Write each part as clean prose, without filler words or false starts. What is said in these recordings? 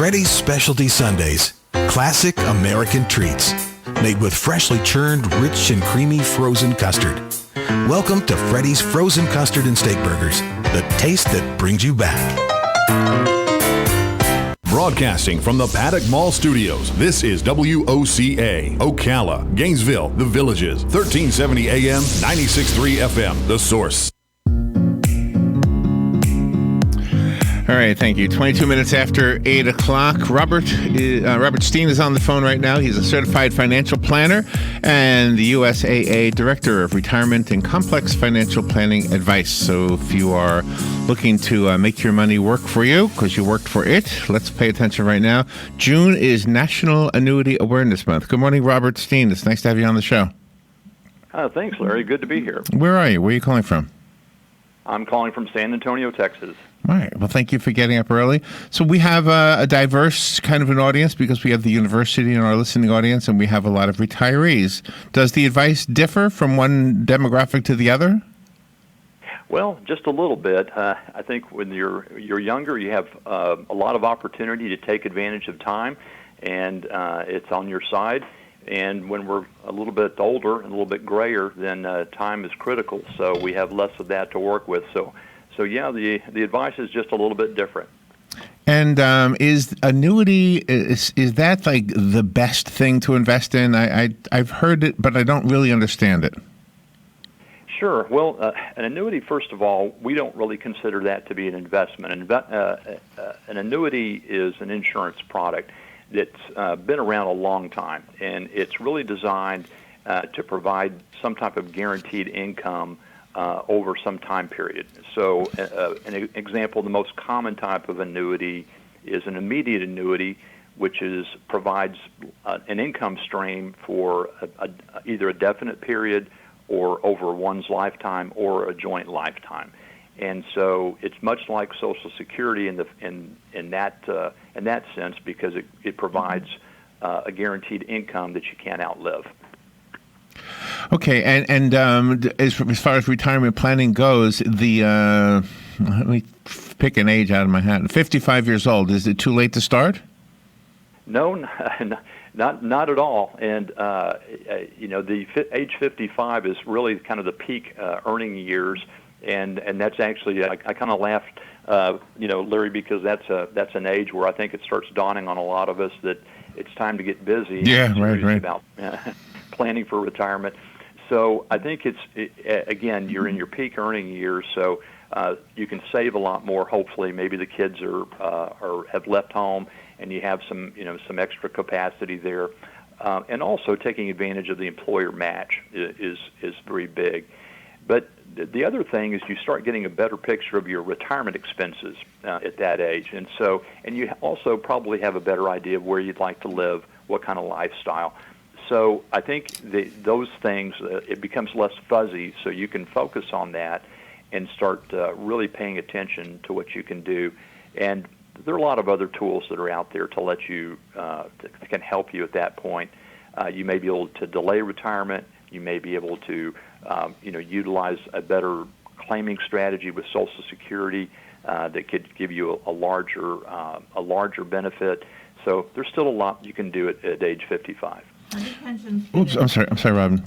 Freddy's Specialty Sundaes, classic American treats, made with freshly churned, rich and creamy frozen custard. Welcome to Freddy's Frozen Custard and Steak Burgers, the taste that brings you back. Broadcasting from the Paddock Mall Studios, this is WOCA, Ocala, Gainesville, The Villages, 1370 AM, 96.3 FM, The Source. All right, thank you. 22 minutes after 8 o'clock. Robert Steen is on the phone right now. He's a certified financial planner and the USAA Director of Retirement and Complex Financial Planning Advice. So if you are looking to make your money work for you because you worked for it, let's pay attention right now. June is National Annuity Awareness Month. Good morning, Robert Steen. It's nice to have you on the show. Thanks, Larry. Good to be here. Where are you? Where are you calling from? I'm calling from San Antonio, Texas. All right. Well, thank you for getting up early. So we have a diverse kind of an audience because we have the university in our listening audience and we have a lot of retirees. Does the advice differ from one demographic to the other? Well, just a little bit. I think when you're younger, you have a lot of opportunity to take advantage of time, and it's on your side. And when we're a little bit older and a little bit grayer, then time is critical. So we have less of that to work with. So yeah, the advice is just a little bit different. And is annuity, is that like the best thing to invest in? I've heard it, but I don't really understand it. Sure. Well, an annuity, first of all, we don't really consider that to be an investment. An annuity is an insurance product that's been around a long time, and it's really designed to provide some type of guaranteed income over some time period. So an example, the most common type of annuity is an immediate annuity, which provides an income stream for either a definite period or over one's lifetime or a joint lifetime. And so it's much like Social Security in that sense because it provides a guaranteed income that you can't outlive. Okay, and as far as retirement planning goes, let me pick an age out of my hat. 55 years old. Is it too late to start? No, not at all. And the age 55 is really kind of the peak earning years. And that's actually, I kind of laughed, Larry, because that's an age where I think it starts dawning on a lot of us that it's time to get busy. Yeah, right. About planning for retirement. So I think again, you're in your peak earning years, so you can save a lot more. Hopefully, maybe the kids have left home, and you have some extra capacity there, and also taking advantage of the employer match is very big. But the other thing is you start getting a better picture of your retirement expenses at that age. And you also probably have a better idea of where you'd like to live, what kind of lifestyle. So I think those things, it becomes less fuzzy, so you can focus on that and start really paying attention to what you can do. And there are a lot of other tools that are out there to let you, that can help you at that point. You may be able to delay retirement. You may be able to utilize a better claiming strategy with Social Security that could give you a larger benefit. So there's still a lot you can do at age 55. Oops, I'm sorry, Robin.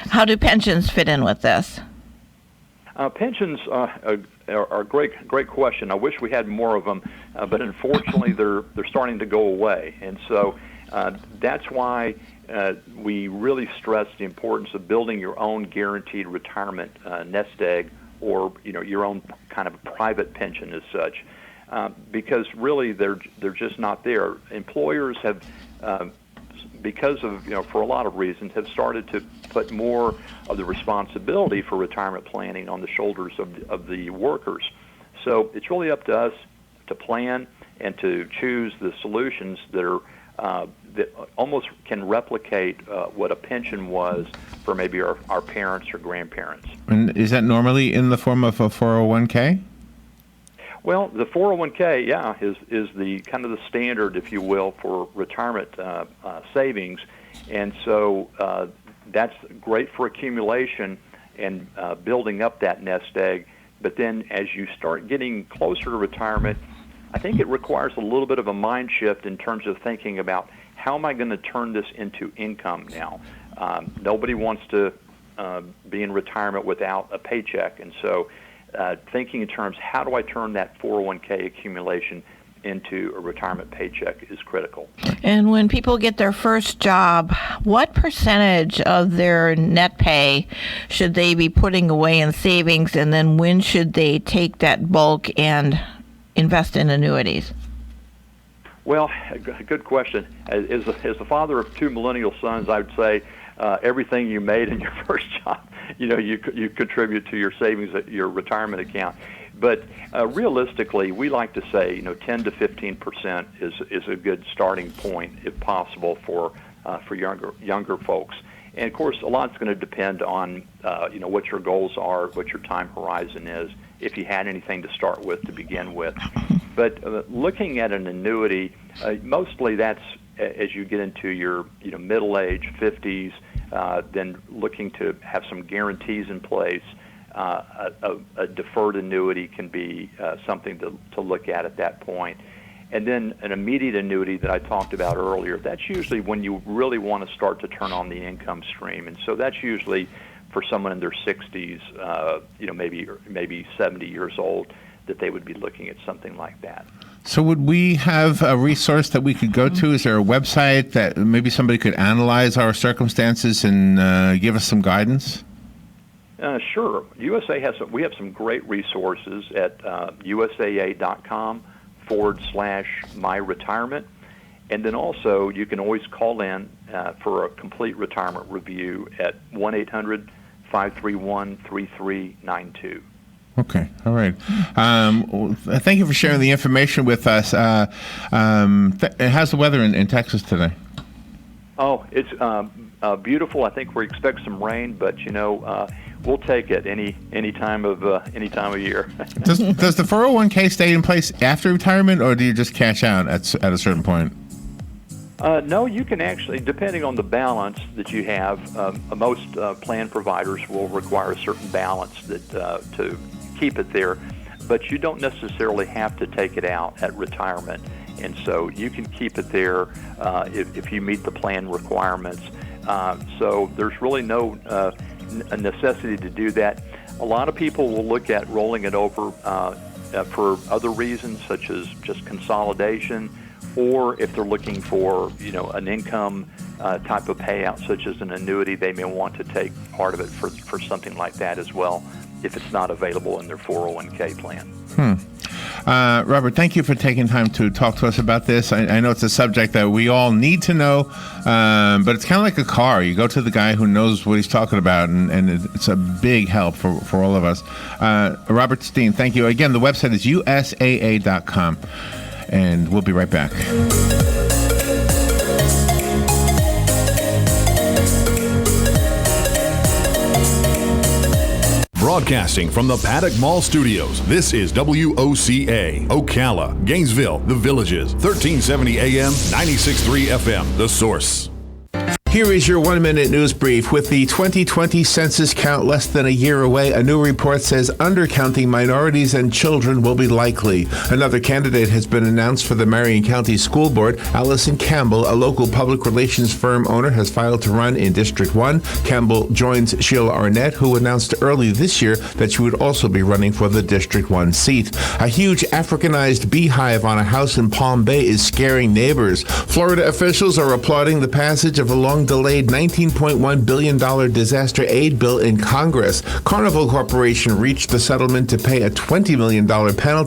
How do pensions fit in with this? Pensions are a great question. I wish we had more of them, but unfortunately they're starting to go away, and so that's why we really stress the importance of building your own guaranteed retirement nest egg, or your own kind of private pension as such, because really they're just not there. Employers have, because of for a lot of reasons, have started to put more of the responsibility for retirement planning on the shoulders of the workers. So it's really up to us to plan and to choose the solutions that are that almost can replicate what a pension was for maybe our parents or grandparents. And is that normally in the form of a 401k? Well, the 401k, yeah, is the kind of the standard, if you will, for retirement savings, and so that's great for accumulation and building up that nest egg. But then, as you start getting closer to retirement, I think it requires a little bit of a mind shift in terms of thinking about how am I going to turn this into income now. Nobody wants to be in retirement without a paycheck, and so thinking in terms, how do I turn that 401k accumulation into a retirement paycheck is critical. And when people get their first job, what percentage of their net pay should they be putting away in savings, and then when should they take that bulk and invest in annuities? Well, good question. As the father of two millennial sons, I would say everything you made in your first job, you contribute to your savings, your retirement account. But realistically, we like to say 10 to 15% is a good starting point, if possible, for younger folks. And of course, a lot's going to depend on what your goals are, what your time horizon is, if you had anything to start with to begin with. But looking at an annuity, mostly that's as you get into your middle age, 50s, then looking to have some guarantees in place. A deferred annuity can be something to look at that point. And then an immediate annuity that I talked about earlier, that's usually when you really want to start to turn on the income stream. And so that's usually for someone in their 60s, maybe 70 years old, that they would be looking at something like that. So would we have a resource that we could go to? Is there a website that maybe somebody could analyze our circumstances and give us some guidance? Sure. USA we have some great resources at usaa.com/myretirement. And then also you can always call in for a complete retirement review at 1-800-531-3392. Okay. All right. Thank you for sharing the information with us. How's the weather in Texas today? Oh, it's beautiful. I think we expect some rain, but we'll take it any time of year. Does the 401k stay in place after retirement, or do you just cash out at a certain point? No, you can actually, depending on the balance that you have, most plan providers will require a certain balance that to keep it there, but you don't necessarily have to take it out at retirement, and so you can keep it there if you meet the plan requirements. So there's really no a necessity to do that. A lot of people will look at rolling it over for other reasons, such as just consolidation, or if they're looking for an income type of payout, such as an annuity, they may want to take part of it for something like that as well, if it's not available in their 401k plan. Robert, thank you for taking time to talk to us about this. I know it's a subject that we all need to know, but it's kind of like a car. You go to the guy who knows what he's talking about, and it's a big help for all of us. Robert Steen, thank you. Again, the website is usaa.com, and we'll be right back. Broadcasting from the Paddock Mall Studios, this is WOCA, Ocala, Gainesville, The Villages, 1370 AM, 96.3 FM, The Source. Here is your 1-minute news brief. With the 2020 census count less than a year away, a new report says undercounting minorities and children will be likely. Another candidate has been announced for the Marion County School Board. Allison Campbell, a local public relations firm owner, has filed to run in District 1. Campbell joins Sheila Arnett, who announced early this year that she would also be running for the District 1 seat. A huge Africanized beehive on a house in Palm Bay is scaring neighbors. Florida officials are applauding the passage of a long-delayed $19.1 billion disaster aid bill in Congress. Carnival Corporation reached the settlement to pay a $20 million penalty